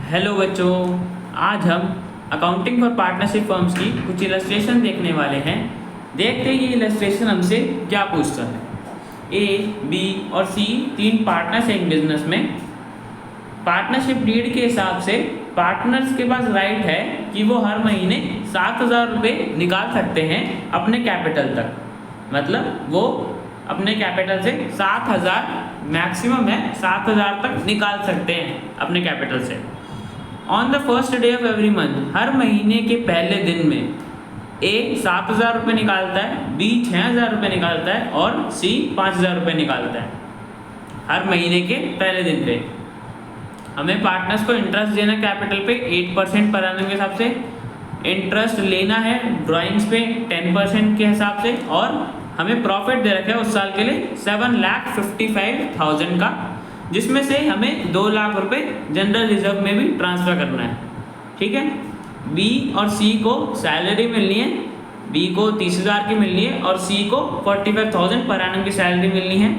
Hello बच्चों, आज हम अकाउंटिंग फॉर पार्टनरशिप फर्म्स की कुछ इलस्ट्रेशन देखने वाले हैं। देखते हैं ये इलस्ट्रेशन हमसे क्या पूछता है। ए, बी और सी तीन पार्टनर्स हैं एक बिजनेस में। पार्टनरशिप डीड के हिसाब से पार्टनर्स के पास राइट है कि वो हर महीने 7,000 रुपये निकाल सकते हैं अपने कैपिटल तक। मतलब वो अपने कैपिटल से 7,000 मैक्सिमम है, 7,000 तक निकाल सकते हैं अपने कैपिटल से। On the first day of every month, हर महीने के पहले दिन में ए 7,000 रुपये निकालता है, बी 6,000 रुपये निकालता है और सी 5,000 रुपये निकालता है हर महीने के पहले दिन पे। हमें पार्टनर्स को इंटरेस्ट देना कैपिटल पे 8% पर एनम के हिसाब से, इंटरेस्ट लेना है ड्राइंग्स पे 10% के हिसाब से, और हमें प्रॉफिट दे रखा है उस साल के लिए 7,55,000 का, जिसमें से हमें 2 लाख रुपए जनरल रिजर्व में भी ट्रांसफ़र करना है। ठीक है। बी और सी को सैलरी मिलनी है, बी को 30,000 की मिलनी है और सी को 45,000 पर एनम की सैलरी मिलनी है।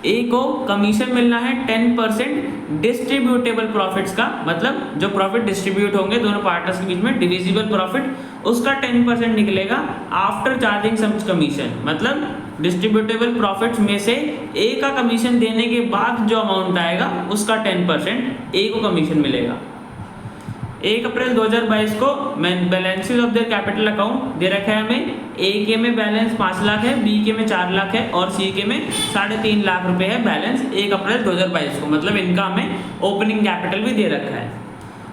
ए को कमीशन मिलना है 10% डिस्ट्रीब्यूटेबल प्रॉफिट्स का, मतलब जो प्रॉफिट डिस्ट्रीब्यूट होंगे दोनों पार्टनर्स के बीच में, डिविजिबल प्रॉफिट, उसका 10% निकलेगा आफ्टर चार्जिंग सम कमीशन। मतलब डिस्ट्रीब्यूटेबल प्रॉफिट्स में से ए का कमीशन देने के बाद जो अमाउंट आएगा उसका 10% ए को कमीशन मिलेगा। 1 अप्रैल 2022 को balances of the capital account दे रखा है हमें। ए के में बैलेंस 5 लाख है, बी के में 4 लाख है और सी के में 3.5 लाख रुपए है बैलेंस 1 अप्रैल 2022 को। मतलब इनका हमें ओपनिंग कैपिटल भी दे रखा है।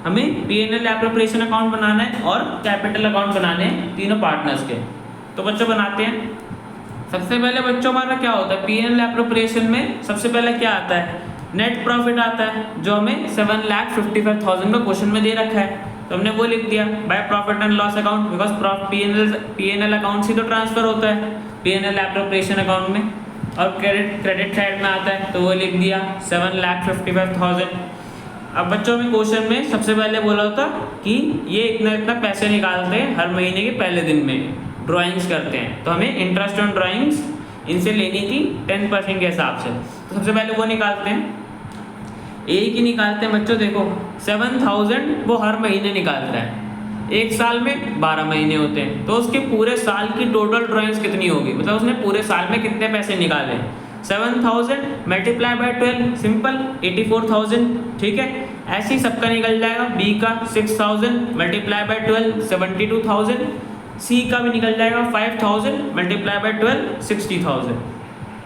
हमें पी&एल एप्रोप्रिएशन अकाउंट बनाना है और कैपिटल अकाउंट बनाने हैं तीनों पार्टनर्स के। तो बच्चों बनाते हैं। सबसे पहले बच्चों हमारा क्या होता है, पी&एल एप्रोप्रिएशन में सबसे पहले क्या आता है, नेट प्रॉफिट आता है, जो हमें 7,55,000 का क्वेश्चन में दे रखा है। तो हमने वो लिख दिया by profit and loss account, because P and L account से तो ट्रांसफर होता है पी&एल एप्रोप्रिएशन अकाउंट में, और क्रेडिट साइड में आता है तो वो लिख दिया 7,55,000। अब बच्चों में क्वेश्चन में सबसे पहले बोला होता कि ये इतना इतना पैसे निकालते हैं हर महीने के पहले दिन में, ड्राइंग्स करते हैं, तो हमें इंटरेस्ट ऑन ड्राइंग्स इनसे लेनी थी 10% के हिसाब से। तो सबसे पहले वो निकालते हैं, ए की निकालते हैं बच्चों। देखो 7,000 वो हर महीने निकालता है, एक साल में 12 महीने होते हैं, तो उसके पूरे साल की टोटल ड्राइंग्स कितनी होगी, मतलब उसने पूरे साल में कितने पैसे निकाले। 7,000 मल्टीप्लाई बाय 12, सिंपल 84,000। ठीक है, ऐसे ही सबका निकल जाएगा। बी का 6,000 मल्टीप्लाई बाय 12 72,000, सी का भी निकल जाएगा 5,000 मल्टीप्लाई बाय 12 60,000।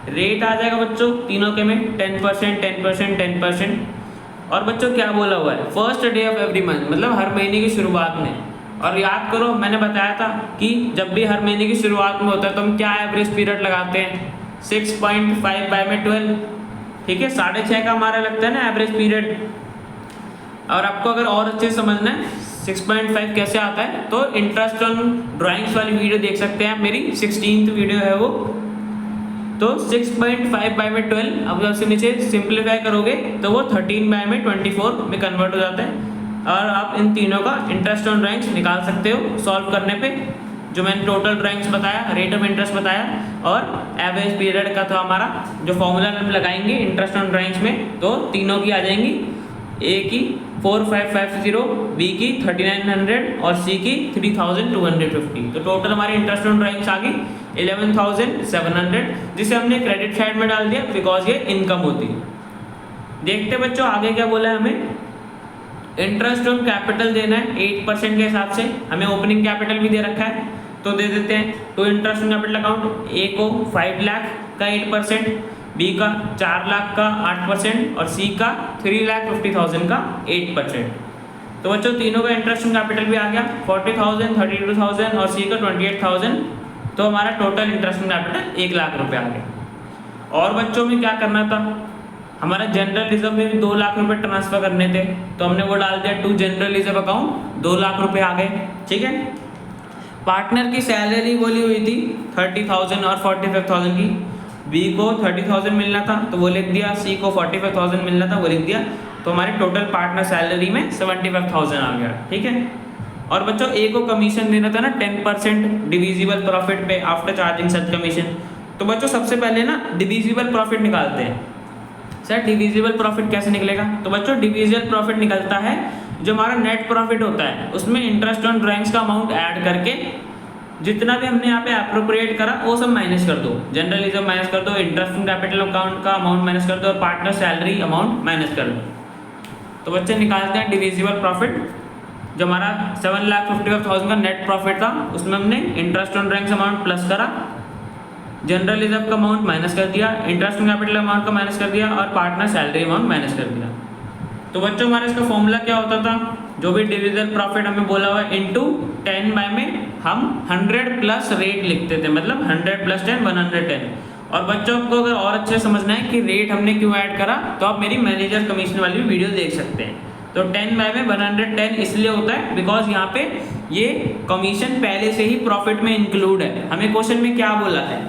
रेट आ जाएगा बच्चों तीनों के में 10%, 10%, 10%। और बच्चों क्या बोला हुआ है, first day of every month, मतलब हर महीने की शुरुआत में। और याद करो मैंने बताया था कि जब भी हर महीने की शुरुआत में होता है तो हम क्या एवरेज पीरियड लगाते हैं, 6.5 बाय में 12। ठीक है, 6.5 का हमारा लगता है ना एवरेज पीरियड। और आपको अगर और अच्छे से समझना है 6.5 कैसे आता है, तो इंटरेस्ट ऑन ड्राइंग्स वाली वीडियो देख सकते हैं, मेरी 16th वीडियो है वो। तो 6.5 बाय में 12, अब जब से नीचे सिंप्लीफाई करोगे तो वो 13 बाय में 24 में कन्वर्ट हो जाता है। और आप इन तीनों का इंटरेस्ट ऑन ड्राइंग्स निकाल सकते हो सॉल्व करने पे। जो मैंने टोटल ड्राइंग्स बताया, रेट ऑफ इंटरेस्ट बताया और एवरेज पीरियड का, तो हमारा जो फॉर्मूला हम लगाएंगे इंटरेस्ट ऑन ड्राइंग्स में, तो तीनों की आ जाएंगी। ए की 4,550, बी की 3,900 और सी की 3,250। तो टोटल हमारी इंटरेस्ट ऑन ड्राइंग्स आ गई 11,700, जिसे हमने क्रेडिट साइड में डाल दिया बिकॉज ये इनकम होती है। देखते बच्चों आगे क्या बोला है हमें। इंटरेस्ट ऑन कैपिटल देना है 8% के हिसाब से, हमें ओपनिंग कैपिटल भी दे रखा है तो दे देते हैं। तो इंटरेस्ट ऑन कैपिटल अकाउंट, ए को 5 लाख का 8%, बी का 4 लाख का 8% और सी का 3,50,000 का 8%। तो बच्चों तीनों का इंटरेस्ट ऑन कैपिटल भी आ गया 40,000, 32,000 और सी का 28,000। तो हमारा total interest on capital 1 lakh रुपए आ गया। और बच्चों में क्या करना था, हमारा जनरल रिजर्व में भी 2 लाख रुपए ट्रांसफर करने थे, तो हमने वो डाल दिया to general reserve account, 2 lakh रुपए आ गए। ठीक है, पार्टनर की सैलरी बोली हुई थी 30,000 और 45,000 की। बी को 30,000 मिलना था तो वो लिख दिया, सी को 45,000 मिलना था वो लिख दिया। तो हमारे टोटल पार्टनर सैलरी में 75,000 आ गया। ठीक है, और बच्चों ए को कमीशन देना था ना 10% डिविजिबल प्रॉफिट पे आफ्टर चार्जिंग सच कमीशन। तो बच्चों सबसे पहले ना डिविजिबल प्रॉफिट निकालते हैं। सर डिविजिबल प्रॉफिट कैसे निकलेगा? तो बच्चों डिविजिबल प्रॉफिट निकलता है जो हमारा नेट प्रॉफिट होता है उसमें इंटरेस्ट ऑन ड्राइंग्स का अमाउंट ऐड करके जितना भी हमने यहाँ पे अप्रोप्रिएट करा वो सब माइनस कर दो, जनरल रिजर्व माइनस कर दो, इंटरेस्ट ऑन कैपिटल अकाउंट का अमाउंट माइनस कर दो और पार्टनर सैलरी अमाउंट माइनस कर दो। तो बच्चे निकालते हैं डिविजिबल प्रॉफिट। जो हमारा 7,55,000 का नेट प्रॉफिट था उसमें हमने interest on drawings amount plus करा, जनरल रिजर्व का अमाउंट माइनस कर दिया, इंटरेस्ट ऑन कैपिटल अमाउंट का माइनस कर दिया और पार्टनर सैलरी अमाउंट माइनस कर दिया। तो बच्चों हमारा इसका फॉर्मूला क्या होता था? जो भी डिविजिबल प्रॉफिट हमें बोला हुआ है इनटू 10 बाय में हम 100 प्लस रेट लिखते थे, मतलब 100 प्लस 10 110। और बच्चों को अगर और अच्छे समझना है कि रेट हमने क्यों ऐड करा तो आप मेरी मैनेजर कमीशन वाली वीडियो देख सकते हैं। तो 10 बाय में 110 इसलिए होता है बिकॉज यहाँ पे ये कमीशन पहले से ही प्रॉफिट में इंक्लूड है। हमें क्वेश्चन में क्या बोला है?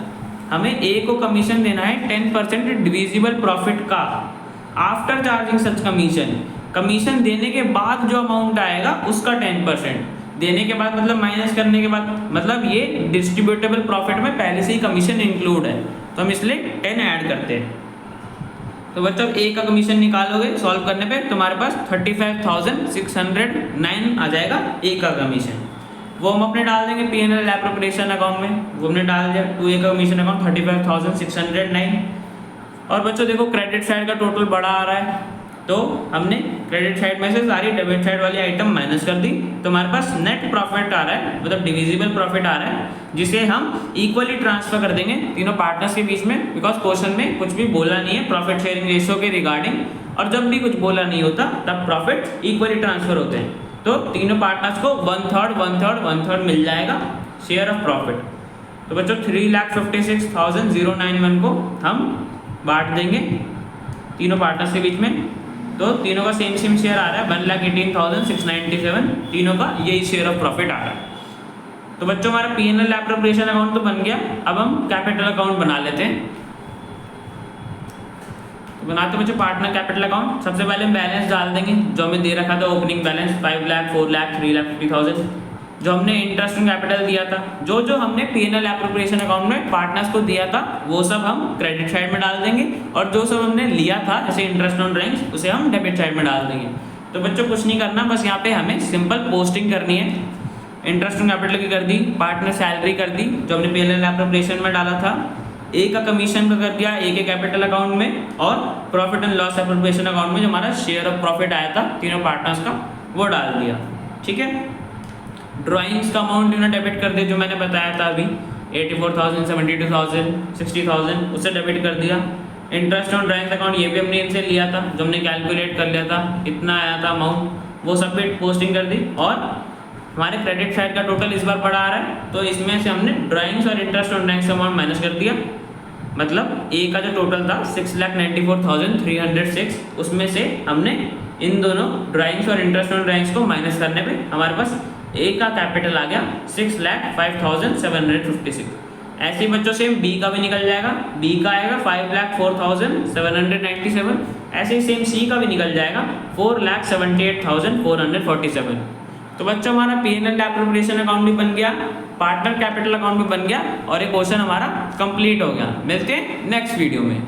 हमें ए को कमीशन देना है 10% डिविजिबल प्रॉफिट का आफ्टर चार्जिंग सच कमीशन। कमीशन देने के बाद जो अमाउंट आएगा उसका 10% देने के बाद, मतलब माइनस करने के बाद, मतलब ये डिस्ट्रीब्यूटेबल प्रॉफिट में पहले से ही कमीशन इंक्लूड है तो हम इसलिए 10 ऐड करते हैं। तो बच्चों ए का कमीशन निकालोगे सॉल्व करने पे तुम्हारे पास 35,609 आ जाएगा ए का कमीशन। वो हम अपने डाल देंगे P&L एप्रोप्रिएशन अकाउंट में, वो हमने डाल दिया 2A का कमीशन अकाउंट 35,609। और बच्चों देखो क्रेडिट साइड का टोटल बड़ा आ रहा है तो हमने क्रेडिट साइड में से सारी डेबिट साइड वाली आइटम माइनस कर दी तो हमारे पास नेट प्रॉफिट आ रहा है, मतलब डिविजिबल प्रॉफिट आ रहा है जिसे हम इक्वली ट्रांसफर कर देंगे तीनों पार्टनर्स के बीच में। बिकॉज क्वेश्चन में कुछ भी बोला नहीं है प्रॉफिट शेयरिंग रेशियो के रिगार्डिंग, और जब भी कुछ बोला नहीं होता तब प्रॉफिट इक्वली ट्रांसफर होते हैं। तो तीनों पार्टनर्स को 1/3 मिल जाएगा शेयर ऑफ प्रॉफिट। तो बच्चों 3,56,091 को हम बांट देंगे तीनों पार्टनर्स के बीच में। तो तीनों का सेम शेयर आ रहा है 1,18,697, तीनों का यही शेयर ऑफ प्रॉफिट आ रहा है। तो बच्चों हमारा P&L एप्रोप्रिएशन अकाउंट तो बन गया, अब हम कैपिटल अकाउंट बना लेते हैं। तो बनाते बच्चों पार्टनर कैपिटल अकाउंट। सबसे पहले हम बैलेंस डाल देंगे जो हमें दे रखा था ओपनिंग बैलेंस 5 लाख 4 लाख 3,50,000 जो हमने इंटरेस्ट ऑन कैपिटल दिया था। जो जो हमने P&L एप्रोप्रिएशन अकाउंट में पार्टनर्स को दिया था वो सब हम क्रेडिट साइड में डाल देंगे और जो सब हमने लिया था जैसे इंटरेस्ट ऑन ड्राइंग्स उसे हम डेबिट साइड में डाल देंगे। तो बच्चों कुछ नहीं करना, बस यहाँ पे हमें सिंपल पोस्टिंग करनी है। इंटरेस्ट ऑन कैपिटल की कर दी, पार्टनर सैलरी कर दी जो हमने P&L एप्रोप्रिएशन में डाला था, ए का कमीशन का कर दिया ए के कैपिटल अकाउंट में, और profit and loss appropriation account में जो हमारा शेयर ऑफ प्रॉफिट आया था तीनों पार्टनर्स का वो डाल दिया। ठीक है, ड्राइंग्स का अमाउंट इन्होंने डेबिट कर दिया जो मैंने बताया था अभी 84,000 72,000 60,000 उससे डेबिट कर दिया। इंटरेस्ट ऑन ड्राइंग्स अकाउंट ये भी हमने इनसे लिया था जो हमने कैलकुलेट कर लिया था, इतना आया था अमाउंट, वो सब भी पोस्टिंग कर दी। और हमारे क्रेडिट साइड का टोटल इस बार बड़ा आ रहा है तो इसमें से हमने ड्राइंग्स और interest on drawings amount minus कर दिया। मतलब ए का जो टोटल था 6,94,306 उसमें से हमने इन दोनों ड्राइंग्स और इंटरेस्ट ऑन ड्राइंग्स को माइनस करने पे हमारे पास ए का कैपिटल आ गया 6,05,756। ऐसे ही बच्चों से बी का भी निकल जाएगा, बी का आएगा 5,04,797। ऐसे ही सेम सी का भी निकल जाएगा 4,78,447। तो बच्चों हमारा P&L एप्रोप्रिएशन अकाउंट भी बन गया, पार्टनर कैपिटल अकाउंट भी बन गया और ये क्वेश्चन हमारा कंप्लीट हो गया। मिलते हैं नेक्स्ट वीडियो में।